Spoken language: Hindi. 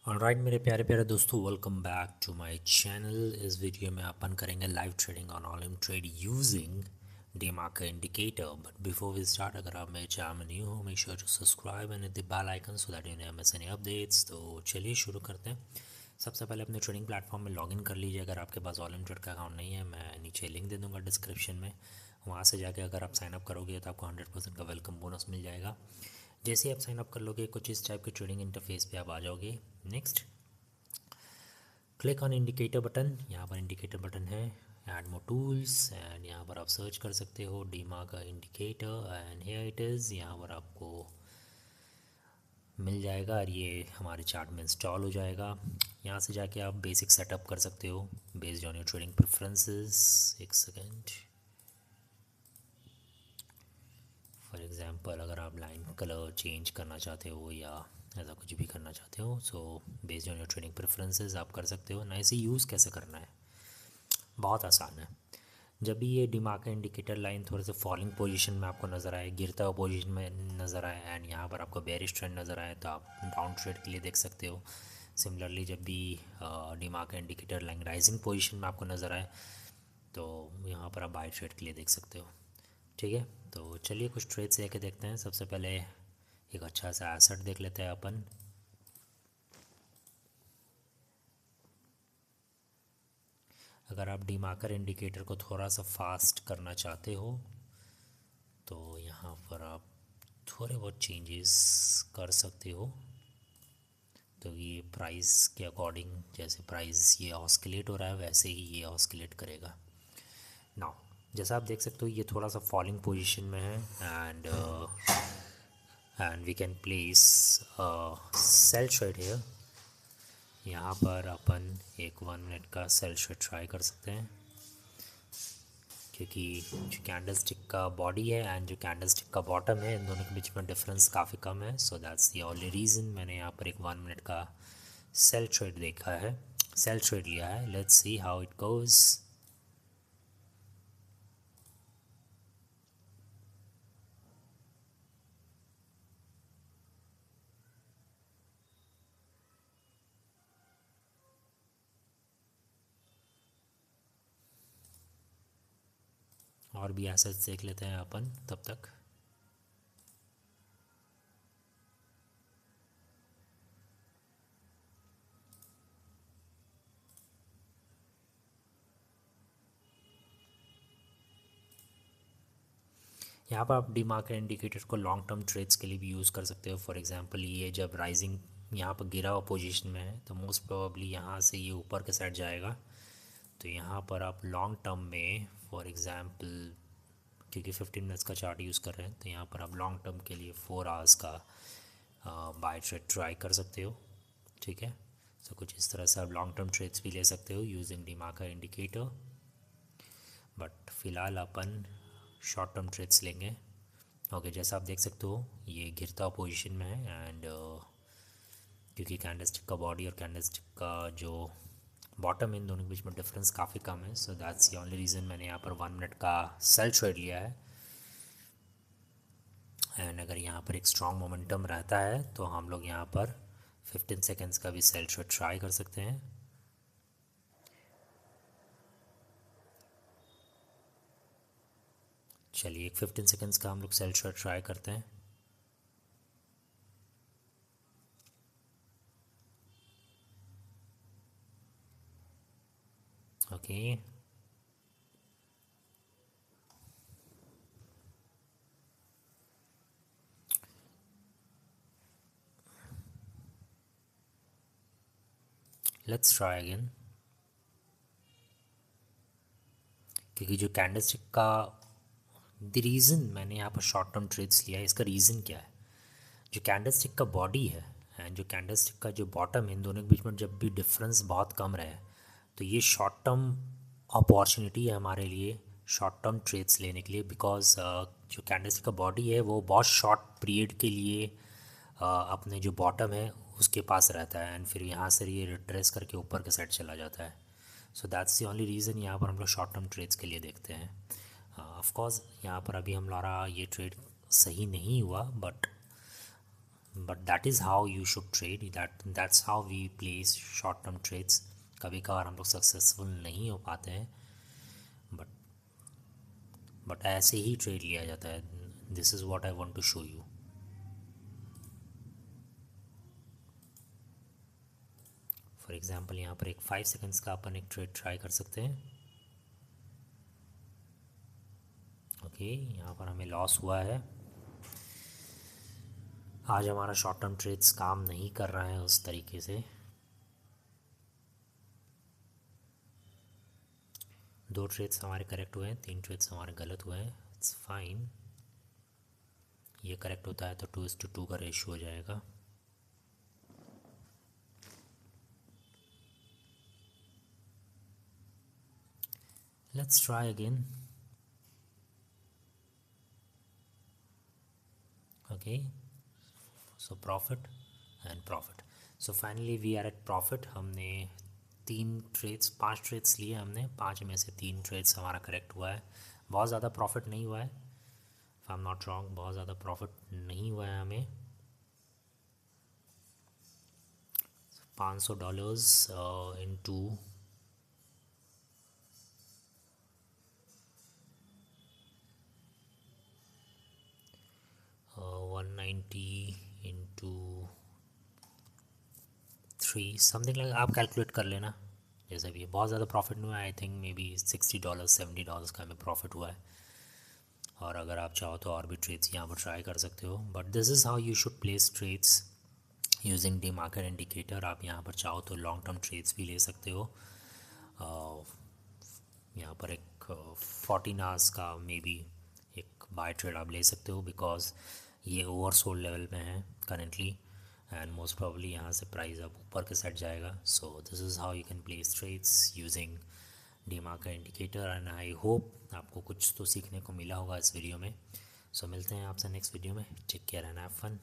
ऑलराइट मेरे प्यारे प्यारे दोस्तों, welcome back to my channel. इस वीडियो में अपन करेंगे live trading on all in trade using DeMarker indicator. But before we start, अगर आप मेरे चैनल में न्यू हो, make sure to subscribe and the bell icon so that you never miss any updates. तो चलिए शुरू करते हैं। सबसे पहले अपने ट्रेडिंग प्लेटफॉर्म में लॉगिन कर लीजिए। अगर आपके पास ऑल इन ट्रेड का अकाउंट नहीं है, मैं नीचे लिंक दे दूँगा डिस्क्रिप्शन में। वहाँ से जाके अगर आप साइनअप करोगे तो आपको 100% का वेलकम बोनस मिल जाएगा। जैसे ही आप साइनअप कर लोगे, कुछ इस टाइप के ट्रेडिंग इंटरफेस पे आप आ जाओगे। Next, click on indicator button. यहाँ पर इंडिकेटर बटन है, ऐड मोर टूल्स, एंड यहाँ पर आप सर्च कर सकते हो डीमा का indicator and here it is. यहाँ पर आपको मिल जाएगा और ये हमारे चार्ट में इंस्टॉल हो जाएगा। यहाँ से जाके आप बेसिक सेटअप कर सकते हो based on your trading preferences. एक सेकेंड, फॉर एग्जांपल अगर आप लाइन कलर चेंज करना चाहते हो या ऐसा कुछ भी करना चाहते हो, so based on your trading preferences आप कर सकते हो। ना इसे यूज़ कैसे करना है, बहुत आसान है। जब भी ये डिमार्केट इंडिकेटर लाइन थोड़े से फॉलिंग पोजीशन में आपको नज़र आए, गिरता हुआ पोजीशन में नज़र आए, एंड यहाँ पर आपको बेरिश ट्रेंड नज़र आए, तो आप डाउन ट्रेड के लिए देख सकते हो। सिमिलरली जब भी demarcate indicator line rising position में आपको नज़र आए, तो यहाँ पर आप बाय ट्रेड के लिए देख सकते हो। ठीक है, तो चलिए कुछ ट्रेड्स लेके देखते हैं। सबसे पहले एक अच्छा सा एसेट देख लेते हैं अपन। अगर आप डीमार्केट इंडिकेटर को थोड़ा सा फास्ट करना चाहते हो, तो यहाँ पर आप थोड़े बहुत चेंजेस कर सकते हो। तो ये प्राइस के अकॉर्डिंग, जैसे प्राइस ये ऑस्किलेट हो रहा है वैसे ही ये ऑस्किलेट करेगा। नाउ जैसा आप देख सकते हो, ये थोड़ा सा फॉलिंग पोजीशन में है, and we can place sell trade here. यहाँ पर अपन एक 1 मिनट का सेल ट्रेड ट्राई कर सकते हैं, क्योंकि जो कैंडलस्टिक का बॉडी है एंड जो कैंडलस्टिक का बॉटम है, इन दोनों के बीच में डिफरेंस काफ़ी कम है। So that's the only reason मैंने यहाँ पर एक 1 मिनट का सेल ट्रेड देखा है, सेल ट्रेड लिया है। Let's see how it goes. और भी एसेट्स देख लेते हैं अपन तब तक। यहाँ पर आप डीमार्केट इंडिकेटर को लॉन्ग टर्म ट्रेड्स के लिए भी यूज़ कर सकते हो। फॉर एग्जांपल ये जब राइजिंग यहाँ पर गिरा हुआ पोजीशन में है, तो मोस्ट प्रोबेबली यहाँ से ये ऊपर के साइड जाएगा। तो यहाँ पर आप लॉन्ग टर्म में, फॉर एग्जांपल क्योंकि 15 मिनट्स का चार्ट यूज़ कर रहे हैं, तो यहाँ पर आप लॉन्ग टर्म के लिए 4 आवर्स का बाय ट्रेड ट्राई कर सकते हो। ठीक है, तो कुछ इस तरह से आप लॉन्ग टर्म ट्रेड्स भी ले सकते हो यूजिंग डीमार्केट इंडिकेटर। बट फिलहाल अपन शॉर्ट टर्म ट्रेड्स लेंगे। ओके, जैसा आप देख सकते हो ये गिरता हुआ पोजीशन में है, एंड क्योंकि कैंडलस्टिक का बॉडी और कैंडलस्टिक का जो बॉटम है, इन दोनों के बीच में डिफरेंस काफ़ी कम है। So that's the only reason मैंने यहाँ पर 1 मिनट का सेल ट्रेड लिया है। एंड अगर यहाँ पर एक स्ट्रॉन्ग मोमेंटम रहता है, तो हम लोग यहाँ पर 15 सेकेंड्स का भी सेल ट्रेड ट्राई कर सकते हैं। चलिए एक 15 सेकेंड्स का हम लोग सेल ट्रेड ट्राई करते हैं। Okay, let's try again. क्योंकि जो कैंडलस्टिक का द रीज़न मैंने यहाँ पर शॉर्ट टर्म ट्रेड्स लिया है, इसका रीज़न क्या है? जो कैंडलस्टिक का बॉडी है एंड जो कैंडलस्टिक का जो बॉटम है, इन दोनों के बीच में जब भी डिफरेंस बहुत कम रहे, तो ये शॉर्ट टर्म अपॉर्चुनिटी है हमारे लिए शॉर्ट टर्म ट्रेड्स लेने के लिए। बिकॉज जो कैंडलस्टिक का बॉडी है वो बहुत शॉर्ट पीरियड के लिए अपने जो बॉटम है उसके पास रहता है, एंड फिर यहाँ से ये रिट्रेस करके ऊपर के साइड चला जाता है। So that's the only reason यहाँ पर हम लोग शॉर्ट टर्म ट्रेड्स के लिए देखते हैं। ऑफ कोर्स यहाँ पर अभी हमारा ये ट्रेड सही नहीं हुआ, but but that is how you should trade, that's how we place short term trades. कभी कभार हम लोग सक्सेसफुल नहीं हो पाते हैं, बट ऐसे ही ट्रेड लिया जाता है। This is what I want to show you. For example यहाँ पर एक 5 सेकंड्स का अपन एक ट्रेड ट्राई कर सकते हैं। ओके, यहाँ पर हमें लॉस हुआ है। आज हमारा शॉर्ट टर्म ट्रेड्स काम नहीं कर रहा है उस तरीके से। 2 ट्रेड्स हमारे करेक्ट हुए हैं, 3 ट्रेड्स हमारे गलत हुए हैं। इट्स फाइन, ये करेक्ट होता है तो 2:2 का रेशियो हो जाएगा। Let's try again. Okay, so profit and profit. So finally we are at profit. हमने 5 ट्रेड्स लिए हमने, 5 में से 3 ट्रेड्स हमारा करेक्ट हुआ है। बहुत ज़्यादा प्रॉफिट नहीं हुआ है, if I am not wrong, बहुत ज़्यादा प्रॉफिट नहीं हुआ है हमें। $500 इंटू 190 इंटू 3 समथिंग लाइक, आप कैलकुलेट कर लेना जैसे भी है। बहुत ज़्यादा प्रॉफिट नहीं हुआ, आई थिंक मे बी $60 $70 का हमें प्रॉफिट हुआ है। और अगर आप चाहो तो और भी ट्रेड्स यहाँ पर ट्राई कर सकते हो, but this is how you should place trades using the market indicator. आप यहाँ पर चाहो तो लॉन्ग टर्म ट्रेड्स भी ले सकते हो। यहाँ पर एक 14 आवर्स का मे बी एक बाय ट्रेड आप ले सकते हो, बिकॉज ये ओवरसोल्ड लेवल में है करेंटली, एंड मोस्ट प्रॉब्ली यहाँ से प्राइस अब ऊपर के साइड जाएगा। So this is how you can place trades using the market indicator. And I hope आपको कुछ तो सीखने को मिला होगा इस वीडियो में। सो मिलते हैं आपसे नेक्स्ट वीडियो में। Take care and have fun.